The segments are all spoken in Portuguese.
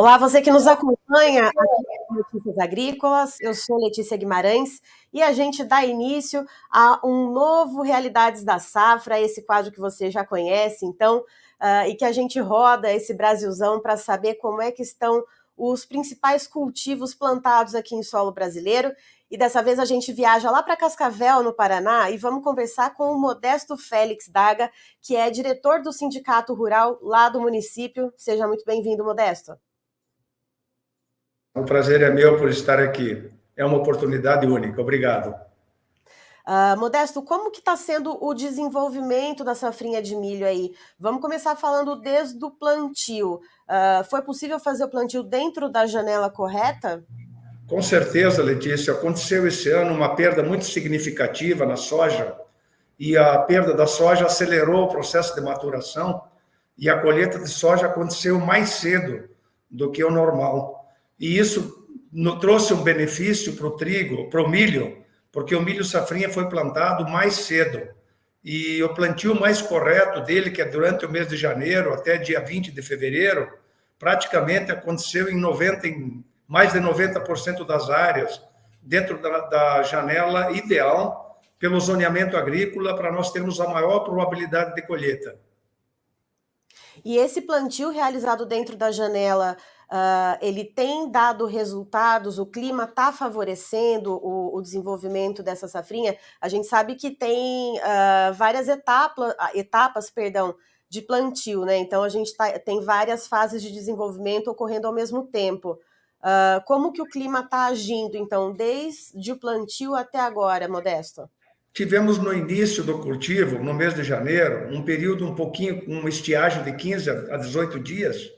Olá, você que nos acompanha aqui no Notícias Agrícolas, eu sou Letícia Guimarães e a gente dá início a um novo Realidades da Safra, esse quadro que você já conhece, então, e que a gente roda esse Brasilzão para saber como é que estão os principais cultivos plantados aqui em solo brasileiro. E dessa vez a gente viaja lá para Cascavel, no Paraná, e vamos conversar com o Modesto Félix Daga, que é diretor do Sindicato Rural lá do município. Seja muito bem-vindo, Modesto. O prazer é meu por estar aqui. É uma oportunidade única. Obrigado. Modesto, como que está sendo o desenvolvimento da safrinha de milho aí? Vamos começar falando desde o plantio. Foi possível fazer o plantio dentro da janela correta? Com certeza, Letícia. Aconteceu esse ano uma perda muito significativa na soja e a perda da soja acelerou o processo de maturação e a colheita de soja aconteceu mais cedo do que o normal. E isso trouxe um benefício para o trigo, para o milho, porque o milho safrinha foi plantado mais cedo. E o plantio mais correto dele, que é durante o mês de janeiro até dia 20 de fevereiro, praticamente aconteceu em mais de 90% das áreas, dentro da janela ideal, pelo zoneamento agrícola, para nós termos a maior probabilidade de colheita. E esse plantio realizado dentro da janela, ele tem dado resultados? O clima está favorecendo o desenvolvimento dessa safrinha? A gente sabe que tem várias etapas, de plantio, né? Então a gente tem várias fases de desenvolvimento ocorrendo ao mesmo tempo. Como que o clima está agindo, então, desde o plantio até agora, Modesto? Tivemos no início do cultivo, no mês de janeiro, um período um pouquinho, uma estiagem de 15 a 18 dias.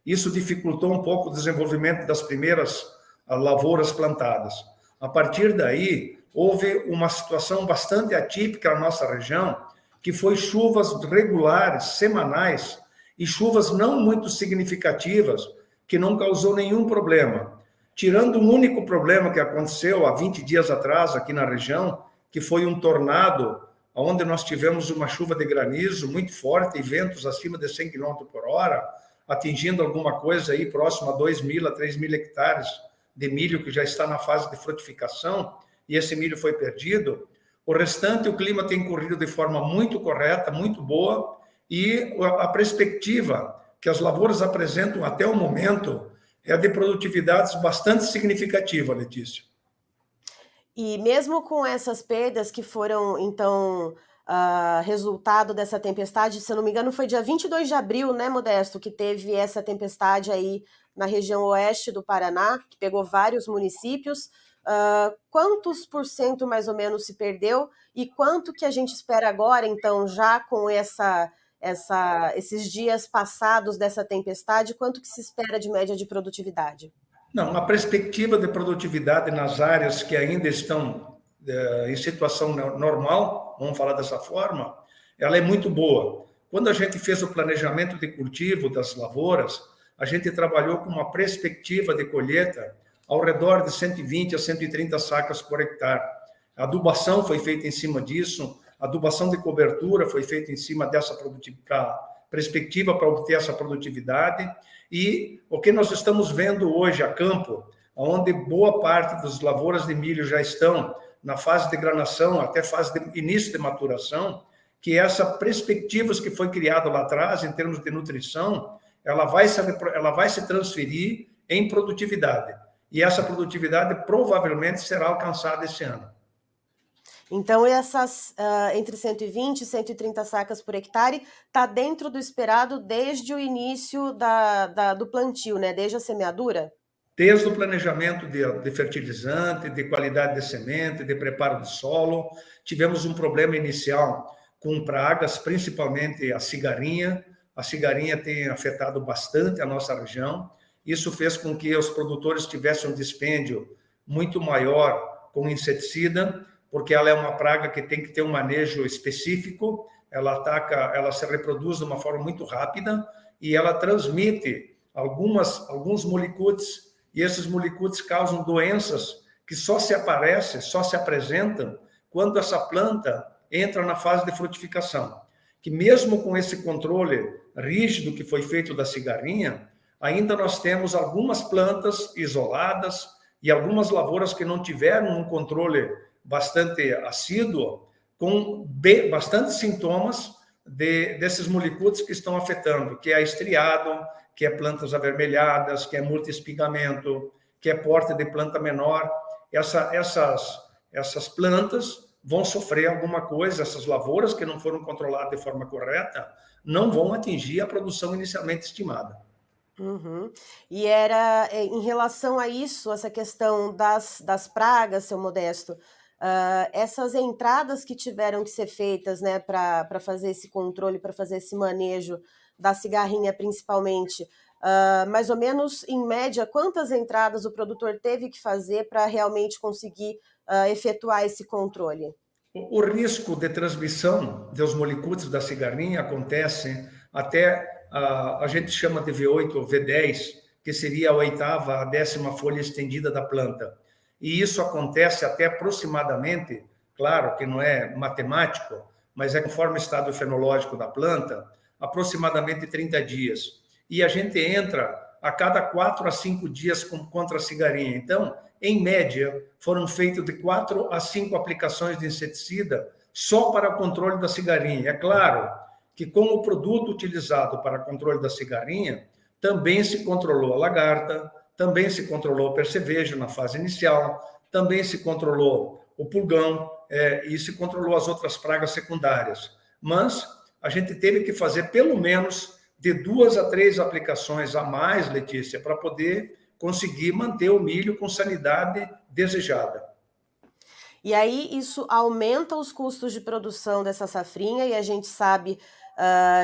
Isso dificultou um pouco o desenvolvimento das primeiras lavouras plantadas. A partir daí, houve uma situação bastante atípica na nossa região, que foi chuvas regulares, semanais, e chuvas não muito significativas, que não causou nenhum problema. Tirando um único problema que aconteceu há 20 dias atrás aqui na região, que foi um tornado, onde nós tivemos uma chuva de granizo muito forte e ventos acima de 100 km por hora, atingindo alguma coisa aí próximo a 2.000 a 3.000 hectares de milho que já está na fase de frutificação, e esse milho foi perdido. O restante, o clima tem corrido de forma muito correta, muito boa, e a perspectiva que as lavouras apresentam até o momento é de produtividades bastante significativa, Letícia. E mesmo com essas perdas que foram, então, resultado dessa tempestade, se eu não me engano, foi dia 22 de abril, né, Modesto, que teve essa tempestade aí na região oeste do Paraná, que pegou vários municípios. Quantos por cento mais ou menos se perdeu e quanto que a gente espera agora, então, já com esses dias passados dessa tempestade, quanto que se espera de média de produtividade? Não, a perspectiva de produtividade nas áreas que ainda estão em situação normal, vamos falar dessa forma, ela é muito boa. Quando a gente fez o planejamento de cultivo das lavouras, a gente trabalhou com uma perspectiva de colheita ao redor de 120 a 130 sacas por hectare. A adubação foi feita em cima disso, a adubação de cobertura foi feita em cima dessa perspectiva para obter essa produtividade. E o que nós estamos vendo hoje a campo, onde boa parte das lavouras de milho já estão na fase de granação, até fase de início de maturação, que essa perspectiva que foi criada lá atrás, em termos de nutrição, ela vai se transferir em produtividade. E essa produtividade provavelmente será alcançada esse ano. Então, essas entre 120 e 130 sacas por hectare está dentro do esperado desde o início do plantio, né? Desde a semeadura? Desde o planejamento de fertilizante, de qualidade de semente, de preparo de solo. Tivemos um problema inicial com pragas, principalmente a cigarrinha. A cigarrinha tem afetado bastante a nossa região. Isso fez com que os produtores tivessem um dispêndio muito maior com inseticida, porque ela é uma praga que tem que ter um manejo específico, ela se reproduz de uma forma muito rápida e ela transmite alguns molicutes, e esses molicutes causam doenças que só se apresentam quando essa planta entra na fase de frutificação. Que mesmo com esse controle rígido que foi feito da cigarrinha, ainda nós temos algumas plantas isoladas e algumas lavouras que não tiveram um controle bastante assíduo, com bastante sintomas desses molicutes que estão afetando, que é estriado, que é plantas avermelhadas, que é multi-espigamento, que é porte de planta menor. Essas plantas vão sofrer alguma coisa, essas lavouras que não foram controladas de forma correta, não vão atingir a produção inicialmente estimada. Uhum. E era em relação a isso, essa questão das pragas, seu Modesto, essas entradas que tiveram que ser feitas, né, para fazer esse controle, para fazer esse manejo da cigarrinha principalmente, mais ou menos, em média, quantas entradas o produtor teve que fazer para realmente conseguir efetuar esse controle? O risco de transmissão dos molicutes da cigarrinha acontece até, a gente chama de V8 ou V10, que seria a 8ª, a 10ª folha estendida da planta. E isso acontece até aproximadamente, claro que não é matemático, mas é conforme o estado fenológico da planta, aproximadamente 30 dias. E a gente entra a cada 4 a 5 dias contra a cigarrinha. Então, em média, foram feitas de 4 a 5 aplicações de inseticida só para o controle da cigarrinha. É claro que com o produto utilizado para controle da cigarrinha, também se controlou a lagarta, também se controlou o percevejo na fase inicial, também se controlou o pulgão e se controlou as outras pragas secundárias. Mas a gente teve que fazer pelo menos de 2 a 3 aplicações a mais, Letícia, para poder conseguir manter o milho com sanidade desejada. E aí isso aumenta os custos de produção dessa safrinha, e a gente sabe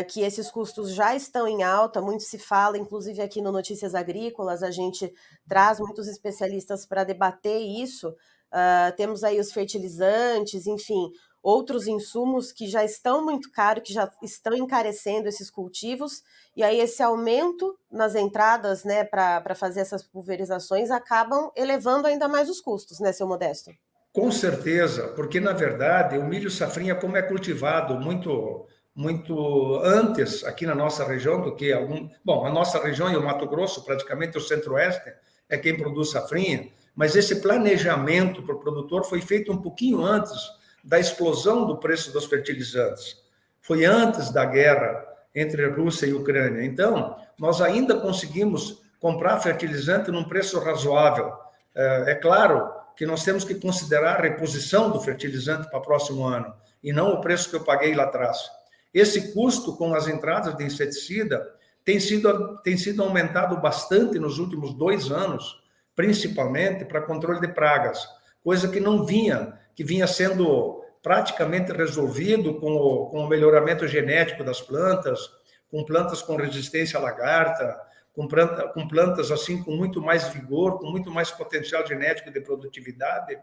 que esses custos já estão em alta, muito se fala, inclusive aqui no Notícias Agrícolas, a gente traz muitos especialistas para debater isso. Temos aí os fertilizantes, enfim, outros insumos que já estão muito caros, que já estão encarecendo esses cultivos, e aí esse aumento nas entradas, né, para fazer essas pulverizações, acabam elevando ainda mais os custos, né, seu Modesto? Com certeza, porque, na verdade, o milho safrinha, como é cultivado muito antes aqui na nossa região do que Bom, a nossa região e o Mato Grosso, praticamente o centro-oeste, é quem produz safrinha, mas esse planejamento para o produtor foi feito um pouquinho antes da explosão do preço dos fertilizantes. Foi antes da guerra entre Rússia e Ucrânia. Então, nós ainda conseguimos comprar fertilizante num preço razoável. É claro que nós temos que considerar a reposição do fertilizante para o próximo ano, e não o preço que eu paguei lá atrás. Esse custo com as entradas de inseticida tem sido aumentado bastante nos últimos 2 anos, principalmente para controle de pragas, coisa que vinha sendo praticamente resolvido com o melhoramento genético das plantas, com plantas com resistência à lagarta, com plantas assim com muito mais vigor, com muito mais potencial genético de produtividade.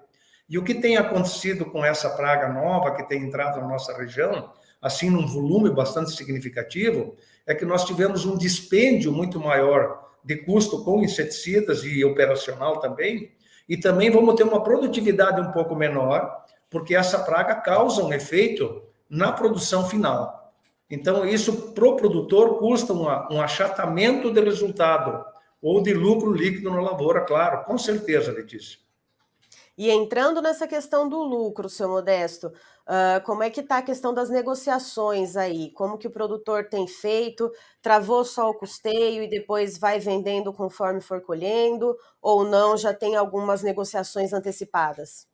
E o que tem acontecido com essa praga nova que tem entrado na nossa região, assim num volume bastante significativo, é que nós tivemos um dispêndio muito maior de custo com inseticidas e operacional também, e também vamos ter uma produtividade um pouco menor, porque essa praga causa um efeito na produção final. Então, isso para o produtor custa um achatamento de resultado ou de lucro líquido na lavoura, claro, com certeza, Letícia. E entrando nessa questão do lucro, seu Modesto, como é que está a questão das negociações aí? Como que o produtor tem feito? Travou só o custeio e depois vai vendendo conforme for colhendo? Ou não, já tem algumas negociações antecipadas?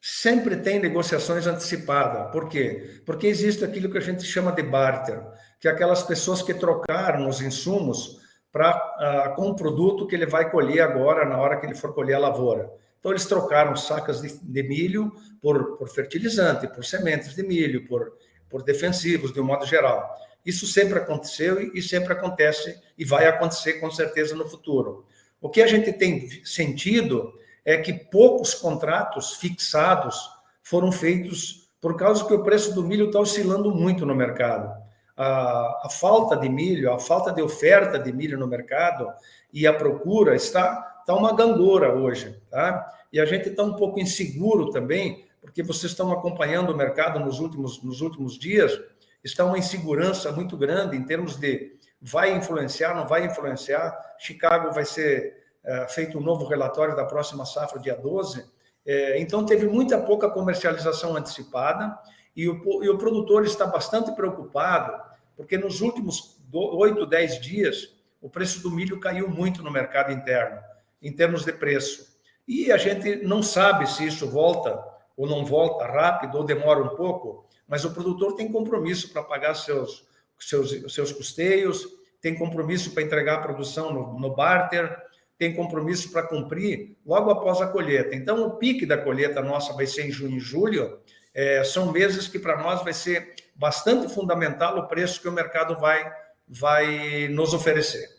Sempre tem negociações antecipadas. Por quê? Porque existe aquilo que a gente chama de barter, que é aquelas pessoas que trocaram os insumos com o produto que ele vai colher agora, na hora que ele for colher a lavoura. Então, eles trocaram sacas de milho por fertilizante, por sementes de milho, por defensivos, de um modo geral. Isso sempre aconteceu e sempre acontece e vai acontecer com certeza no futuro. O que a gente tem sentido é que poucos contratos fixados foram feitos por causa que o preço do milho está oscilando muito no mercado. A falta de milho, a falta de oferta de milho no mercado e a procura está uma gangorra hoje, tá? E a gente está um pouco inseguro também, porque vocês estão acompanhando o mercado nos últimos dias, está uma insegurança muito grande em termos de vai influenciar, não vai influenciar. Chicago vai ser feito um novo relatório da próxima safra, dia 12. Então, teve muita pouca comercialização antecipada e o produtor está bastante preocupado, porque nos últimos 8, 10 dias, o preço do milho caiu muito no mercado interno, em termos de preço. E a gente não sabe se isso volta ou não volta rápido ou demora um pouco, mas o produtor tem compromisso para pagar seus custeios, tem compromisso para entregar a produção no barter, tem compromisso para cumprir logo após a colheita. Então, o pique da colheita nossa vai ser em junho e julho. São meses que para nós vai ser bastante fundamental o preço que o mercado vai nos oferecer.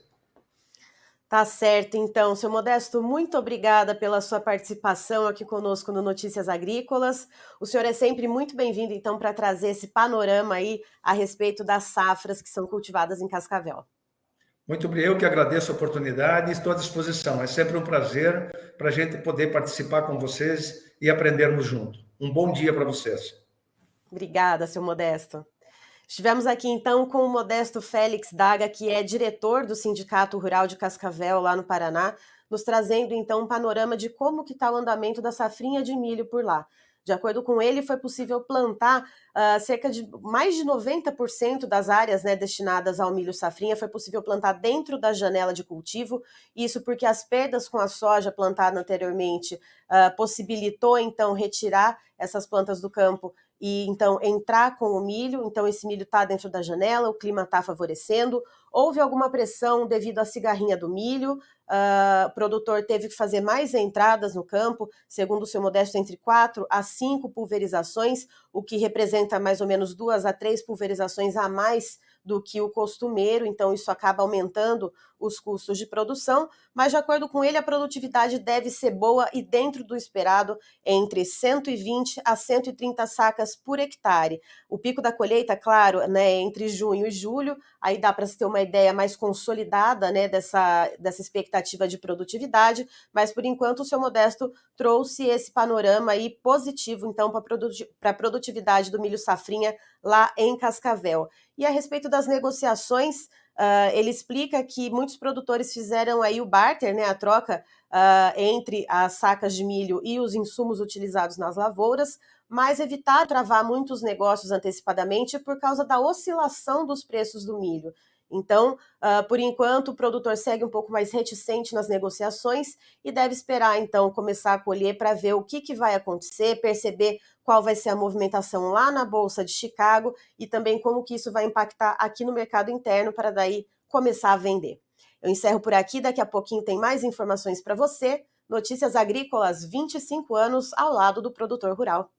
Tá certo, então, seu Modesto, muito obrigada pela sua participação aqui conosco no Notícias Agrícolas. O senhor é sempre muito bem-vindo, então, para trazer esse panorama aí a respeito das safras que são cultivadas em Cascavel. Muito obrigado, eu que agradeço a oportunidade e estou à disposição. É sempre um prazer para a gente poder participar com vocês e aprendermos junto. Um bom dia para vocês. Obrigada, seu Modesto. Estivemos aqui, então, com o Modesto Félix Daga, que é diretor do Sindicato Rural de Cascavel, lá no Paraná, nos trazendo, então, um panorama de como que está o andamento da safrinha de milho por lá. De acordo com ele, foi possível plantar cerca de mais de 90% das áreas, né, destinadas ao milho safrinha, foi possível plantar dentro da janela de cultivo, isso porque as perdas com a soja plantada anteriormente possibilitou, então, retirar essas plantas do campo e então entrar com o milho. Então esse milho está dentro da janela, o clima está favorecendo. Houve alguma pressão devido à cigarrinha do milho, o produtor teve que fazer mais entradas no campo, segundo o seu Modesto, entre 4 a 5 pulverizações, o que representa mais ou menos 2 a 3 pulverizações a mais do que o costumeiro, então isso acaba aumentando os custos de produção, mas de acordo com ele, a produtividade deve ser boa e dentro do esperado, entre 120 a 130 sacas por hectare. O pico da colheita, claro, né, entre junho e julho, aí dá para se ter uma ideia mais consolidada, né, dessa expectativa de produtividade, mas por enquanto o seu Modesto trouxe esse panorama aí positivo, então, para a produtividade do milho safrinha lá em Cascavel. E a respeito das negociações, ele explica que muitos produtores fizeram aí o barter, né, a troca entre as sacas de milho e os insumos utilizados nas lavouras, mas evitaram travar muitos negócios antecipadamente por causa da oscilação dos preços do milho. Então, por enquanto, o produtor segue um pouco mais reticente nas negociações e deve esperar, então, começar a colher para ver o que vai acontecer, perceber qual vai ser a movimentação lá na Bolsa de Chicago e também como que isso vai impactar aqui no mercado interno para daí começar a vender. Eu encerro por aqui, daqui a pouquinho tem mais informações para você. Notícias Agrícolas, 25 anos ao lado do produtor rural.